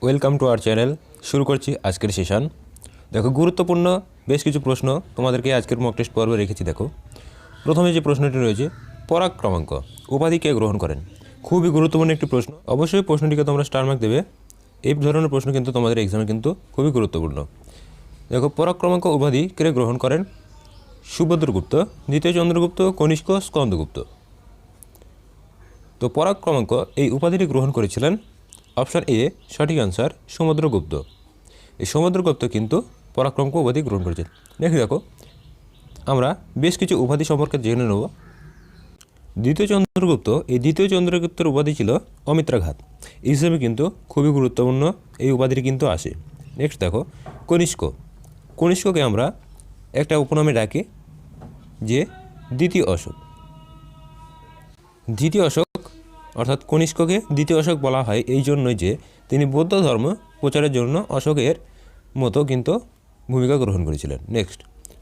Welcome to our channel. শুরু করছি আজকের সেশন। দেখো, গুরুত্বপূর্ণ বেশ কিছু প্রশ্ন তোমাদেরকে আজকের মক টেস্ট পর্বে রেখেছি। দেখো, প্রথমে যে প্রশ্নটি রয়েছে, পরাগ ক্রমাঙ্ক উপাধি কে গ্রহণ করেন? খুবই গুরুত্বপূর্ণ একটি প্রশ্ন। অবশ্যই প্রশ্নটিকে তোমরা স্টার মার্ক দেবে। এই ধরনের প্রশ্ন কিন্তু তোমাদের এক্সামে কিন্তু খুবই গুরুত্বপূর্ণ। দেখো, পরাগ ক্রমাঙ্ক উপাধি কে গ্রহণ করেন? সুভদ্রগুপ্ত, দ্বিতীয় চন্দ্রগুপ্ত, কনিষ্ক, স্কন্দগুপ্ত। তো পরাগ ক্রমাঙ্ক এই উপাধিটি গ্রহণ করেছিলেন অপশান এ, সঠিক অ্যান্সার সমুদ্রগুপ্ত। এই সমুদ্রগুপ্ত কিন্তু পরাক্রমক উপাধি গ্রহণ করেছেন। দেখো, আমরা বেশ কিছু উপাধি সম্পর্কে জেনে নেব। দ্বিতীয় চন্দ্রগুপ্তের উপাধি ছিল অমিত্রাঘাত। এই হিসেবে কিন্তু খুবই গুরুত্বপূর্ণ এই উপাধিটি কিন্তু আসে। নেক্সট দেখো, কনিষ্ককে আমরা একটা উপনামে ডাকি যে দ্বিতীয় অশোক অর্থাৎ কনিষ্ককে দ্বিতীয় অশোক বলা হয় এই জন্যই যে তিনি বৌদ্ধ ধর্ম প্রচারের জন্য অশোকের মতো কিন্তু ভূমিকা গ্রহণ করেছিলেন। নেক্সট,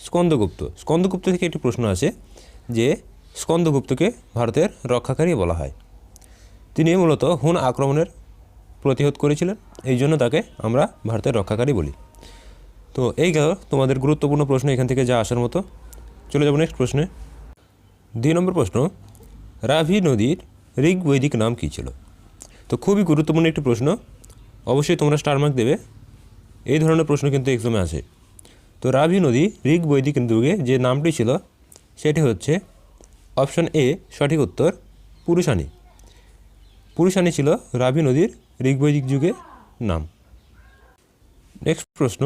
স্কন্দগুপ্ত থেকে একটি প্রশ্ন আছে যে স্কন্দগুপ্তকে ভারতের রক্ষাকারী বলা হয়। তিনি মূলত হুন আক্রমণের প্রতিহত করেছিলেন, এই জন্য তাকে আমরা ভারতের রক্ষাকারী বলি। তো এই গেল তোমাদের গুরুত্বপূর্ণ প্রশ্ন এখান থেকে যা আসার মতো। চলে যাব নেক্সট প্রশ্নে। 2 নম্বর প্রশ্ন, রাভি নদীর ঋগ্বৈদিক নাম কী ছিল? তো খুবই গুরুত্বপূর্ণ একটি প্রশ্ন, অবশ্যই তোমরা স্টার মার্ক দেবে। এই ধরনের প্রশ্ন কিন্তু এক্সামে আসে। তো রাভি নদী ঋগ্বৈদিক যুগে যে নামটি ছিল সেটি হচ্ছে অপশন এ, সঠিক উত্তর পুরুষানী ছিল রাভি নদীর ঋগ্বৈদিক যুগে নাম। নেক্সট প্রশ্ন,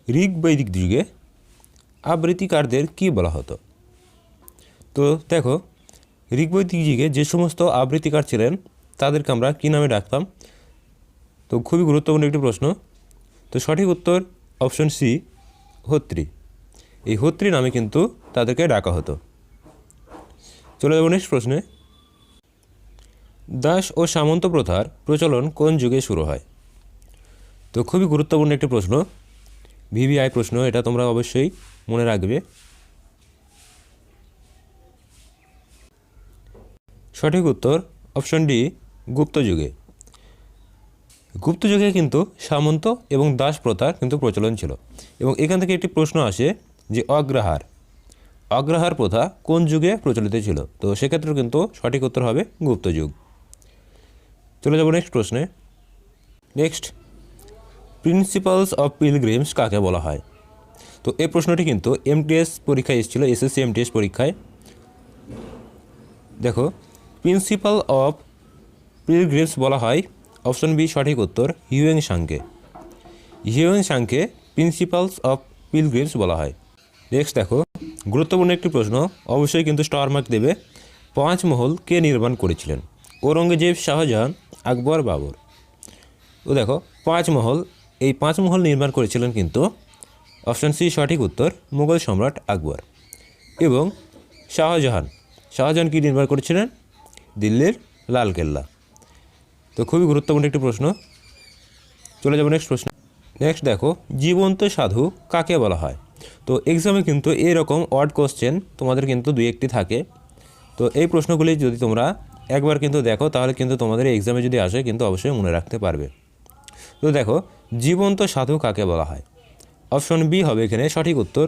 ঋগ্বৈদিক যুগে আবৃত্তিকারদের কী বলা হতো? তো দেখো, ঋগ্বৈদিক যুগে যে সমস্ত আবৃত্তিকার ছিলেন তাদেরকে আমরা কী নামে ডাকতাম? তো খুবই গুরুত্বপূর্ণ একটি প্রশ্ন। তো সঠিক উত্তর অপশন সি, হোত্রী। এই হোত্রী নামে কিন্তু তাদেরকে ডাকা হতো। চলে যাব নেক্সট প্রশ্নে। দাস ও সামন্ত প্রথার প্রচলন কোন যুগে শুরু হয়? তো খুবই গুরুত্বপূর্ণ একটি প্রশ্ন, ভিভিআই প্রশ্ন, এটা তোমরা অবশ্যই মনে রাখবে। সঠিক উত্তর অপশন ডি, গুপ্ত যুগে কিন্তু সামন্ত এবং দাস প্রথার কিন্তু প্রচলন ছিল। এবং এখান থেকে একটি প্রশ্ন আসে যে অগ্রহার প্রথা কোন যুগে প্রচলিত ছিল? তো সেক্ষেত্রে কিন্তু সঠিক উত্তর হবে গুপ্ত যুগ। চলে যাব নেক্সট প্রশ্নে। নেক্সট, প্রিন্সিপালস অফ পিলগ্রিমস কাকে বলা হয়? তো এই প্রশ্নটি কিন্তু এমটিএস পরীক্ষায় এসেছিল, এসএসসি এমটিএস পরীক্ষায়। দেখো, প্রিন্সিপাল অফ পিলগ্রিমস বলা হয় অপশন বি, সঠিক উত্তর হিউয়েন সাংকে প্রিন্সিপালস অফ পিলগ্রিমস বলা হয়। নেক্সট দেখো, গুরুত্বপূর্ণ একটি প্রশ্ন, অবশ্যই কিন্তু স্টার মার্ক দেবে। 5 মহল কে নির্মাণ করেছিলেন? ঔরঙ্গজেব, শাহজাহান, আকবর, বাবর। তো দেখো, 5 মহল নির্মাণ করেছিলেন কিন্তু অপশন সি, সঠিক উত্তর মুঘল সম্রাট আকবর। এবং শাহজাহান কি নির্মাণ করেছিলেন? দিল্লির লালকেল্লা। তো খুবই গুরুত্বপূর্ণ একটি প্রশ্ন। চলে যাব নেক্সট প্রশ্ন। নেক্সট দেখো, জীবন্ত সাধু কাকে বলা হয়? তো এক্সামে কিন্তু এরকম ওয়ার্ড কোশ্চেন তোমাদের কিন্তু 2-1টি থাকে। তো এই প্রশ্নগুলি যদি তোমরা একবার কিন্তু দেখো তাহলে কিন্তু তোমাদের এক্সামে যদি আসে কিন্তু অবশ্যই মনে রাখতে পারবে। তো দেখো, জীবন্ত সাধু কাকে বলা হয়? অপশন বি হবে এখানে সঠিক উত্তর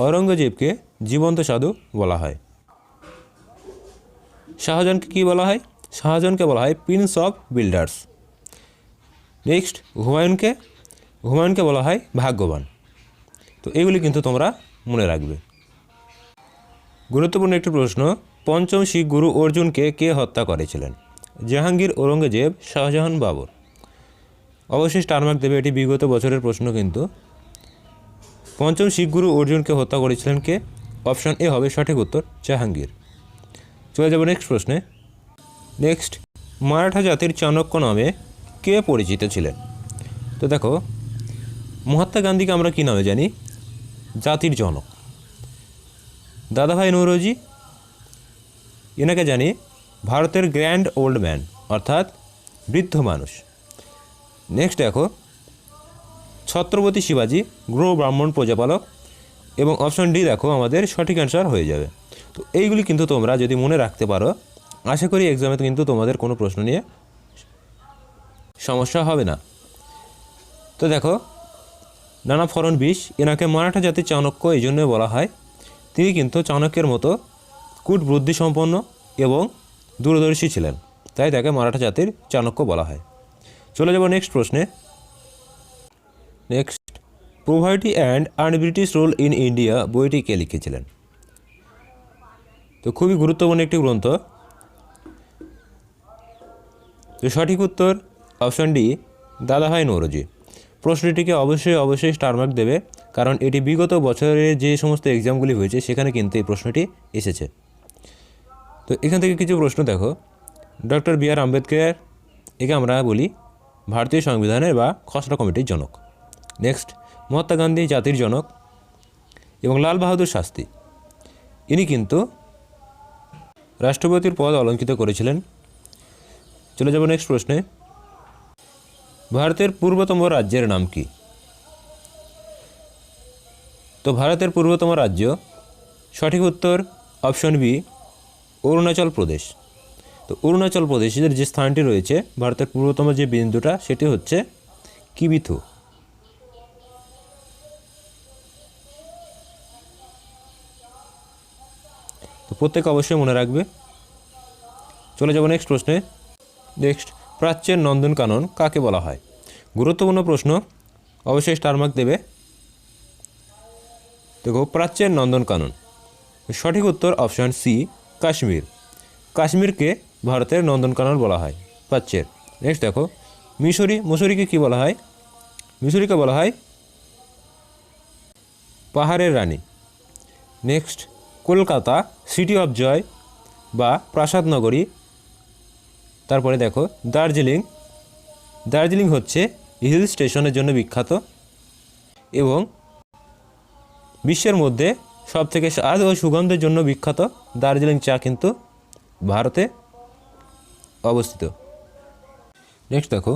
ঔরঙ্গজেবকে জীবন্ত সাধু বলা হয়। শাহজাহানকে কী বলা হয়? শাহজাহানকে বলা হয় প্রিন্স অফ বিল্ডার্স। নেক্সট, হুমায়ুনকে বলা হয় ভাগ্যবান। তো এগুলি কিন্তু তোমরা মনে রাখবে। গুরুত্বপূর্ণ একটি প্রশ্ন, পঞ্চম শিখ গুরু অর্জুনকে কে হত্যা করেছিলেন? জাহাঙ্গীর, ঔরঙ্গজেব, শাহজাহান, বাবর। অবশ্যই স্টার মার্ক দেবে, এটি বিগত বছরের প্রশ্ন কিন্তু। পঞ্চম শিখ গুরু অর্জুনকে হত্যা করেছিলেন কে? অপশন এ হবে সঠিক উত্তর জাহাঙ্গীর। চলে যাব নেক্সট প্রশ্নে। নেক্সট, মারাঠা জাতির চাণক্য নামে কে পরিচিত ছিলেন? তো দেখো, মহাত্মা গান্ধীকে আমরা কী নামে জানি? জাতির জনক। দাদাভাই নৌরোজি, এনাকে জানি ভারতের গ্র্যান্ড ওল্ড ম্যান, অর্থাৎ বৃদ্ধ মানুষ। নেক্সট দেখো, ছত্রপতি শিবাজি, গ্রহ ব্রাহ্মণ প্রজাপালক। এবং অপশন ডি দেখো আমাদের সঠিক অ্যান্সার হয়ে যাবে। তো এইগুলি কিন্তু তোমরা যদি মনে রাখতে পারো, আশা করি এক্সামে কিন্তু তোমাদের কোনো প্রশ্ন নিয়ে সমস্যা হবে না। তো দেখো, নানা ফড়নবিশ এনাকে মারাঠা জাতির চাণক্য এই জন্য বলা হয়, তিনি কিন্তু চাণক্যের মতো কূটবুদ্ধি সম্পন্ন এবং দূরদর্শী ছিলেন, তাই তাকে মারাঠা জাতির চাণক্য বলা হয়। চলে যাব নেক্সট প্রশ্নে। Next, poverty and un-British rule in India বইটি কে লিখেছিলেন? তো খুবই গুরুত্বপূর্ণ একটি গ্রন্থ। তো সঠিক উত্তর অপশন ডি, দাদাভাই নওরোজি। প্রশ্নটিকে অবশ্যই স্টার মার্ক দেবে, কারণ এটি বিগত বছরের যে সমস্ত এক্সামগুলি হয়েছে সেখানে কিন্তু এই প্রশ্নটি এসেছে। তো এখান থেকে কিছু প্রশ্ন দেখো। ডক্টর বি আর আম্বেদকর, একে আমরা বলি ভারতীয় সংবিধানের বা খসড়া কমিটির জনক। নেক্সট, মহাত্মা গান্ধী জাতির জনক এবং লাল বাহাদুর শাস্ত্রী, ইনি কিন্তু রাষ্ট্রপতির পদ অলঙ্কিত করেছিলেন। চলে যাব নেক্সট প্রশ্নে। ভারতের পূর্বতম রাজ্যের নাম কি? তো ভারতের পূর্বতম রাজ্য, সঠিক উত্তর অপশন বি, অরুণাচল প্রদেশ। তো অরুণাচল প্রদেশের যে স্থানটি রয়েছে, ভারতের পূর্বতম যে বিন্দুটা, সেটি হচ্ছে কিবিথু। তো প্রত্যেকে অবশ্যই মনে রাখবে। চলে যাব নেক্সট প্রশ্নে। নেক্সট, প্রাচ্যের নন্দনকানন কাকে বলা হয়? গুরুত্বপূর্ণ প্রশ্ন, অবশ্যই স্টার মার্ক দেবে। দেখো, প্রাচ্যের নন্দনকানন, সঠিক উত্তর অপশন সি, কাশ্মীর। কাশ্মীরকে ভারতের নন্দনকানন বলা হয়, প্রাচ্যের। নেক্সট দেখো, মিশরিকে কী বলা হয়? মিশরিকে বলা হয় পাহাড়ের রানী। Next, Kolkata city of joy বা প্রাসাদ নগরী। তারপরে দেখো, দার্জিলিং হচ্ছে হিল স্টেশনের জন্য বিখ্যাত এবং বিশ্বের মধ্যে সবথেকে স্বাদ ও সুগন্ধের জন্য বিখ্যাত দার্জিলিং চা কিন্তু ভারতে অবস্থিত। নেক্সট দেখো,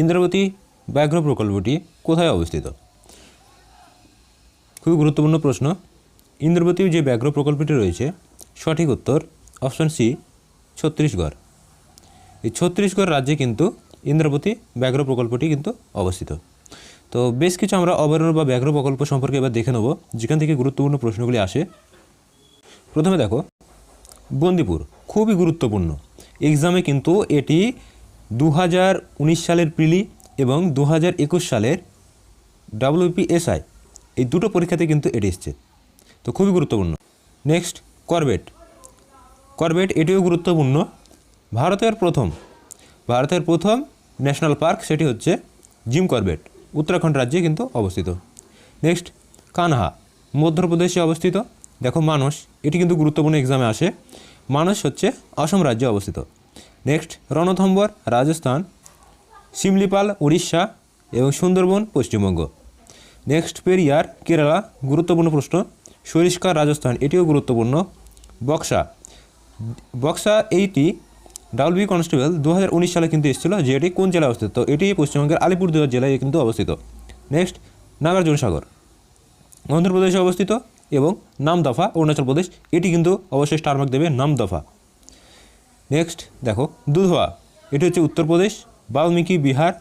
ইন্দ্রাবতী ব্যাঘ্র প্রকল্পটি কোথায় অবস্থিত? খুবই গুরুত্বপূর্ণ প্রশ্ন। ইন্দ্রাবতী যে ব্যাঘ্র প্রকল্পটি রয়েছে, সঠিক উত্তর অপশন সি, ছত্তিশগড়। এই ছত্তিশগড় রাজ্যে কিন্তু ইন্দ্রাবতী ব্যাঘ্র প্রকল্পটি কিন্তু অবস্থিত। তো বেশ কিছু আমরা অভয়ারণ্য বা ব্যাঘ্র প্রকল্প সম্পর্কে এবার দেখে নেব, যেখান থেকে গুরুত্বপূর্ণ প্রশ্নগুলি আসে। প্রথমে দেখো, বন্দিপুর খুবই গুরুত্বপূর্ণ। এক্সামে কিন্তু এটি 2019 সালের প্রিলি এবং 2021 সালের WPSI, এই দুটো পরীক্ষাতে কিন্তু এটি এসছে, তো খুবই গুরুত্বপূর্ণ। নেক্সট, করবেট এটিও গুরুত্বপূর্ণ। ভারতের প্রথম ন্যাশনাল পার্ক, সেটি হচ্ছে জিম করবেট, উত্তরাখণ্ড রাজ্যে কিন্তু অবস্থিত। নেক্সট, কানহা মধ্যপ্রদেশে অবস্থিত। দেখো, মানস, এটি কিন্তু গুরুত্বপূর্ণ এক্সামে আসে। মানস হচ্ছে অসম রাজ্যে অবস্থিত। নেক্সট, রণথম্বর রাজস্থান, শিমলিপাল উড়িষ্যা এবং সুন্দরবন পশ্চিমবঙ্গ। নেক্সট, পেরিয়ার কেরালা, গুরুত্বপূর্ণ প্রশ্ন। সরিস্কার রাজস্থান, এটিও গুরুত্বপূর্ণ। বক্সা এইটি ডাব্লিউবি কনস্টেবল 2019 সালে কিন্তু এসেছিল, যে এটি কোন জেলায় অবস্থিত? তো এটি পশ্চিমবঙ্গের আলিপুরদুয়ার জেলায় কিন্তু অবস্থিত। নেক্সট, নাগার্জুন সাগর অন্ধ্রপ্রদেশে অবস্থিত এবং নামদফা অরুণাচল প্রদেশ, এটি কিন্তু অবশ্যই স্টার মার্ক দেবে, নামদফা। নেক্সট দেখো, দুধওয়া, এটি হচ্ছে উত্তরপ্রদেশ। বাল্মীকি বিহার,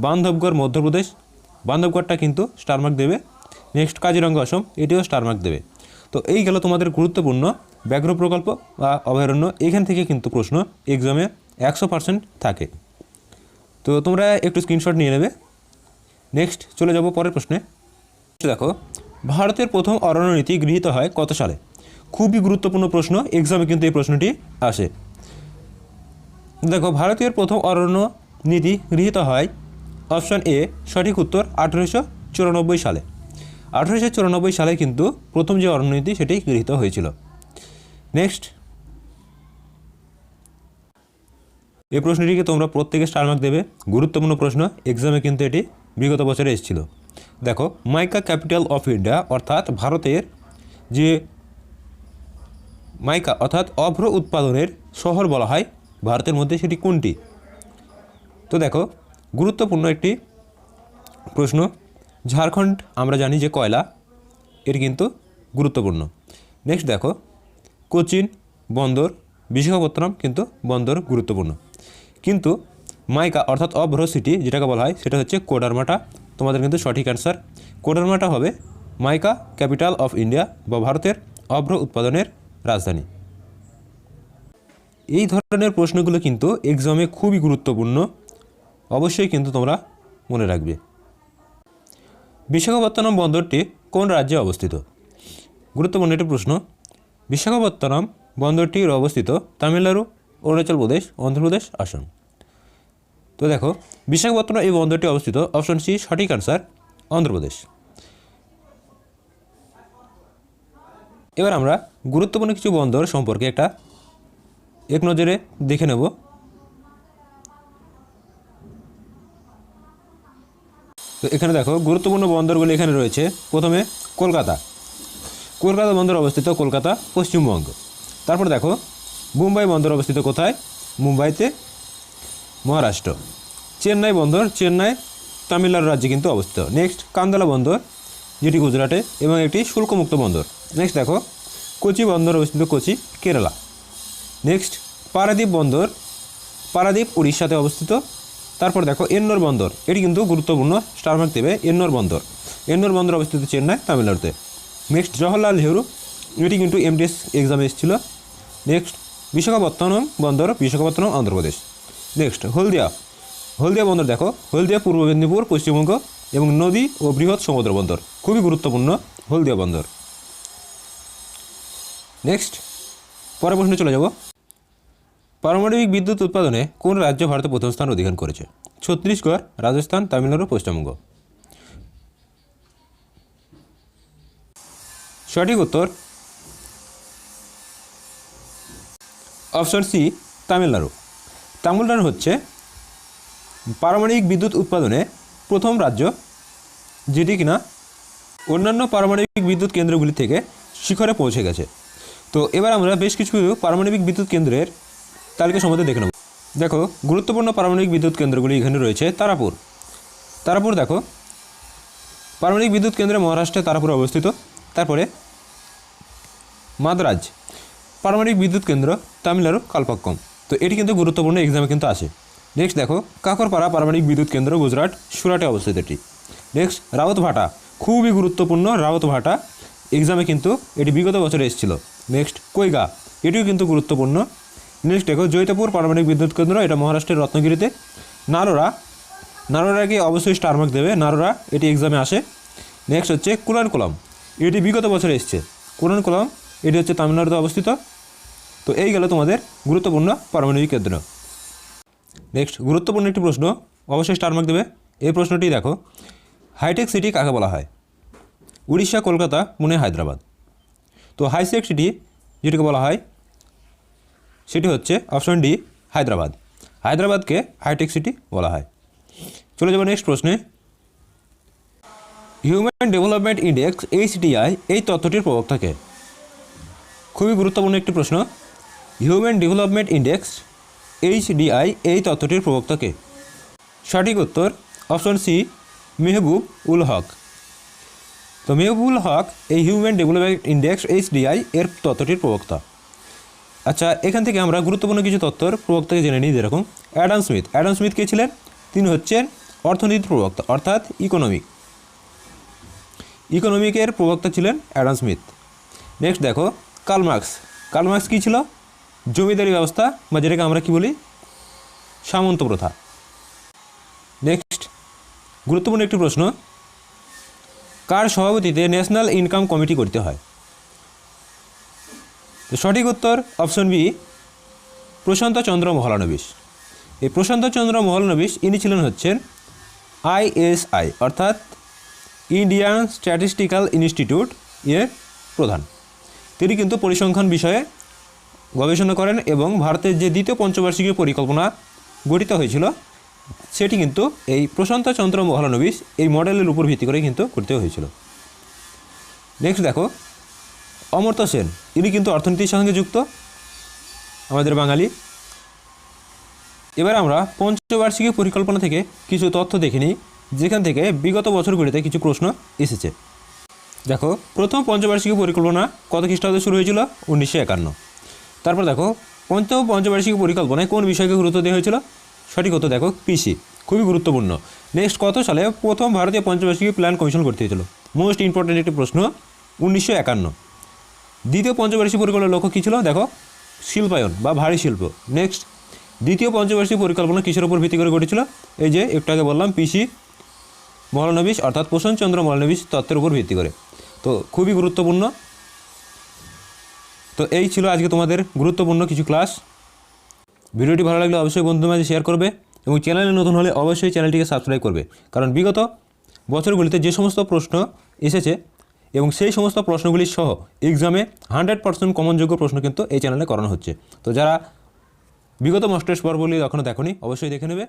বান্ধবগড় মধ্যপ্রদেশ, বান্ধবগড়টা কিন্তু স্টার মার্ক দেবে। নেক্সট, কাজিরঙ্গা অসম, এটিও স্টার মার্ক দেবে। তো এই গেল তোমাদের গুরুত্বপূর্ণ ব্যাঘ্র প্রকল্প বা অভয়ারণ্য। এখান থেকে কিন্তু প্রশ্ন এক্সামে 100% থাকে, তো তোমরা একটু স্ক্রিনশট নিয়ে নেবে। নেক্সট চলে যাব পরের প্রশ্নে। দেখো, ভারতের প্রথম অরণ্য নীতি গৃহীত হয় কত সালে? খুবই গুরুত্বপূর্ণ প্রশ্ন, এক্সামে কিন্তু এই প্রশ্নটি আসে। দেখো, ভারতের প্রথম অরণ্য নীতি গৃহীত হয় অপশন এ, সঠিক উত্তর 1894 সালে। 1894 সালে কিন্তু প্রথম যে অরণ্য নীতি সেটি গৃহীত হয়েছিল। নেক্সট, এই প্রশ্নটিকে তোমরা প্রত্যেকে স্টার মার্ক দেবে, গুরুত্বপূর্ণ প্রশ্ন, এক্সামে কিন্তু এটি বিগত বছরে এসেছিল। দেখো, মাইকা ক্যাপিটাল অফ ইন্ডিয়া, অর্থাৎ ভারতের যে মাইকা অর্থাৎ অভ্র উৎপাদনের শহর বলা হয় ভারতের মধ্যে, সেটি কোনটি? তো দেখো, গুরুত্বপূর্ণ একটি প্রশ্ন। ঝাড়খণ্ড, আমরা জানি যে কয়লা, এটি কিন্তু গুরুত্বপূর্ণ। নেক্সট দেখো, কোচিন বন্দর, বিশাখাপত্তনম কিন্তু বন্দর গুরুত্বপূর্ণ। কিন্তু মাইকা অর্থাৎ অভ্র সিটি যেটাকে বলা হয় সেটা হচ্ছে কোডারমাটা। তোমাদের কিন্তু সঠিক অ্যান্সার কোডারমাটা হবে মাইকা ক্যাপিটাল অফ ইন্ডিয়া বা ভারতের অভ্র উৎপাদনের রাজধানী। এই ধরনের প্রশ্নগুলো কিন্তু এক্সামে খুবই গুরুত্বপূর্ণ, অবশ্যই কিন্তু তোমরা মনে রাখবে। বিশাখাপত্তনম বন্দরটি কোন রাজ্যে অবস্থিত? গুরুত্বপূর্ণ একটি প্রশ্ন। বিশাখাপত্তনম বন্দরটির অবস্থিত তামিলনাড়ু, অরুণাচল প্রদেশ, অন্ধ্রপ্রদেশ, আসাম। তো দেখো বিশাখাপত্তনম এই বন্দরটি অবস্থিত, অপশন সি সঠিক অ্যান্সার অন্ধ্রপ্রদেশ। এবার আমরা গুরুত্বপূর্ণ কিছু বন্দর সম্পর্কে এক নজরে দেখে নেব। তো এখানে দেখো গুরুত্বপূর্ণ বন্দরগুলি এখানে রয়েছে। প্রথমে কলকাতা বন্দর অবস্থিত কলকাতা, পশ্চিমবঙ্গ। তারপর দেখো মুম্বাই বন্দর অবস্থিত কোথায়? মুম্বাইতে, মহারাষ্ট্র। চেন্নাই বন্দর, চেন্নাই তামিলনাড়ু রাজ্যে কিন্তু অবস্থিত। নেক্সট কান্দালা বন্দর যেটি গুজরাটে এবং একটি শুল্কমুক্ত বন্দর। নেক্সট দেখো কোচি বন্দর অবস্থিত কোচি, কেরালা। নেক্সট পারাদ্বীপ বন্দর, পারাদ্বীপ উড়িষ্যাতে অবস্থিত। তারপর দেখো এন্নোর বন্দর, এটি কিন্তু গুরুত্বপূর্ণ, স্টার মার্ক দেবে। এন্নোর বন্দর অবস্থিত চেন্নাই, তামিলনাড়ুতে। নেক্সট জওহরলাল নেহরু, এটি কিন্তু এমটিএস এক্সামে এসেছিল। নেক্সট বিশাখাপত্তনম বন্দর, বিশাখাপত্তনম অন্ধ্রপ্রদেশ। নেক্সট হলদিয়া বন্দর দেখো, হলদিয়া পূর্ব মেদিনীপুর, পশ্চিমবঙ্গ এবং নদী ও বৃহৎ সমুদ্র বন্দর, খুবই গুরুত্বপূর্ণ হলদিয়া বন্দর। নেক্সট পরের প্রশ্নে চলে যাব। পারমাণবিক বিদ্যুৎ উৎপাদনে কোন রাজ্য ভারতে প্রথম স্থান অধিকার করেছে? ছত্তিশগড়, রাজস্থান, তামিলনাড়ু, পশ্চিমবঙ্গ। সঠিক উত্তর অপশন সি তামিলনাড়ু। তামিলনাড়ু হচ্ছে পারমাণবিক বিদ্যুৎ উৎপাদনে প্রথম রাজ্য, যেটি কিনা অন্যান্য পারমাণবিক বিদ্যুৎ কেন্দ্রগুলি থেকে শিখরে পৌঁছে গেছে। তো এবার আমরা বেশ কিছু পারমাণবিক বিদ্যুৎ কেন্দ্রের তালিকা সম্বন্ধে দেখে নেব। দেখো গুরুত্বপূর্ণ পারমাণবিক বিদ্যুৎ কেন্দ্রগুলি এখানে রয়েছে। তারাপুর দেখো পারমাণবিক বিদ্যুৎ কেন্দ্র মহারাষ্ট্রে তারাপুরে অবস্থিত। তারপরে মাদ্রাজ পারমাণবিক বিদ্যুৎ কেন্দ্র, তামিলনাড়ু, কালপাক্কম। তো এটি কিন্তু গুরুত্বপূর্ণ, এক্সামে কিন্তু আসে। নেক্সট দেখো কাকরপাড়া পারমাণবিক বিদ্যুৎ কেন্দ্র, গুজরাট, সুরাটে অবস্থিত এটি। নেক্সট রাওতভাটা, খুবই গুরুত্বপূর্ণ রাওতভাটা, এক্সামে কিন্তু এটি বিগত বছরে এসেছিল। নেক্সট কৈগা, এটিও কিন্তু গুরুত্বপূর্ণ। নেক্সট দেখো জৈতাপুর পারমাণবিক বিদ্যুৎ কেন্দ্র, এটা মহারাষ্ট্রের রত্নগিরিতে। নারোরাকে অবশ্যই স্টার মার্ক দেবে, নারোরা, এটি এক্সামে আসে। নেক্সট হচ্ছে কুরানকুলাম, এটি বিগত বছরে এসছে। কুরানকুলাম এটি হচ্ছে তামিলনাড়ুতে অবস্থিত। তো এই গেল তোমাদের গুরুত্বপূর্ণ পারমাণবিক কেন্দ্র। নেক্সট গুরুত্বপূর্ণ একটি প্রশ্ন, অবশ্যই স্টার মার্ক দেবে। এই প্রশ্নটি দেখো, হাইটেক সিটি কাকে বলা হয়? উড়িষ্যা, কলকাতা, পুনে, হায়দ্রাবাদ। তো হাইটেক সিটি যেটিকে বলা হয় সেটি হচ্ছে অপশন ডি হায়দ্রাবাদ। হায়দ্রাবাদকে হাইটেক সিটি বলা হয়। চলে যাব নেক্সট প্রশ্নে। হিউম্যান ডেভেলপমেন্ট ইন্ডেক্স HDI এই তথ্যটির প্রবক্তাকে? খুবই গুরুত্বপূর্ণ একটি প্রশ্ন। হিউম্যান ডেভেলপমেন্ট ইন্ডেক্স HDI এই তথ্যটির প্রবক্তাকে? সঠিক উত্তর অপশন সি মেহবুব উল হক। তো মেহবুবুল হক এই হিউম্যান ডেভেলপমেন্ট ইন্ডেক্স HDI এর তথ্যটির প্রবক্তা। আচ্ছা, এখান থেকে আমরা গুরুত্বপূর্ণ কিছু তথ্যর প্রবক্তাকে জেনে নিই। যেরকম অ্যাডাম স্মিথ কে ছিলেন? তিনি হচ্ছেন অর্থনীতির প্রবক্তা, অর্থাৎ ইকোনমিকের প্রবক্তা ছিলেন অ্যাডাম স্মিথ। নেক্সট দেখো কার্ল মার্কস কী ছিল? জমিদারি ব্যবস্থা বা যেটাকে আমরা কি বলি সামন্ত প্রথা। নেক্সট গুরুত্বপূর্ণ একটি প্রশ্ন, কার সভাপতিতে ন্যাশনাল ইনকাম কমিটি করতে হয়? তো সঠিক উত্তর অপশন বি প্রশান্ত চন্দ্র মহলানবিশ। এই প্রশান্ত চন্দ্র মহলানবিশ ইনি ছিলেন হচ্ছেন ISI অর্থাৎ ইন্ডিয়ান স্ট্যাটিস্টিক্যাল ইনস্টিটিউট এর প্রধান। তিনি কিন্তু পরিসংখ্যান বিষয়ে গবেষণা করেন এবং ভারতের যে দ্বিতীয় পঞ্চবার্ষিকী পরিকল্পনা গঠিত হয়েছিল সেটি কিন্তু এই প্রশান্ত চন্দ্র মহলানবিশ এই মডেলের উপর ভিত্তি করে কিন্তু করতে হয়েছিল। নেক্সট দেখো অমর্ত্য সেন, ইনি কিন্তু অর্থনীতির সঙ্গে যুক্ত, আমাদের বাঙালি। এবার আমরা পঞ্চবার্ষিকী পরিকল্পনা থেকে কিছু তথ্য দেখে নিই, যেখান থেকে বিগত বছরগুলিতে কিছু প্রশ্ন এসেছে। দেখো প্রথম পঞ্চবার্ষিকী পরিকল্পনা কত খ্রিস্টাব্দে শুরু হয়েছিল? 1951। তারপর দেখো পঞ্চবার্ষিকী পরিকল্পনায় কোন বিষয়কে গুরুত্ব দেওয়া হয়েছিল? সঠিক উত্তর দেখো পিসি, খুবই গুরুত্বপূর্ণ। নেক্সট, কত সালে প্রথম ভারতীয় পঞ্চবার্ষিকী প্ল্যান কমিশন গঠিত হয়েছিল? মোস্ট ইম্পর্ট্যান্ট একটি প্রশ্ন, 1951। দ্বিতীয় পঞ্চবার্ষিক পরিকল্পনার লক্ষ্য কী ছিল? দেখো, শিল্পায়ন বা ভারী শিল্প। নেক্সট, দ্বিতীয় পঞ্চবার্ষিক পরিকল্পনা কিসের উপর ভিত্তি করে গঠিছিল? এই যে একটু আগে বললাম, পিসি মহলানবিশ অর্থাৎ প্রসেনচন্দ্র মহলানবিশ তত্ত্বের উপর ভিত্তি করে। তো খুবই গুরুত্বপূর্ণ। তো এই ছিল আজকে তোমাদের গুরুত্বপূর্ণ কিছু ক্লাস। ভিডিওটি ভালো লাগলে অবশ্যই বন্ধুদের মাঝে শেয়ার করবে এবং চ্যানেলে নতুন হলে অবশ্যই চ্যানেলটিকে সাবস্ক্রাইব করবে, কারণ বিগত বছরগুলিতে যে সমস্ত প্রশ্ন এসেছে এবং সেই সমস্ত প্রশ্নগুলি সহ এক্সামে 100% কমনযোগ্য প্রশ্ন কিন্তু এই চ্যানেলে করানো হচ্ছে। তো যারা বিগত মক টেস্ট পর্বগুলি এখনও দেখোনি অবশ্যই দেখে নেবে।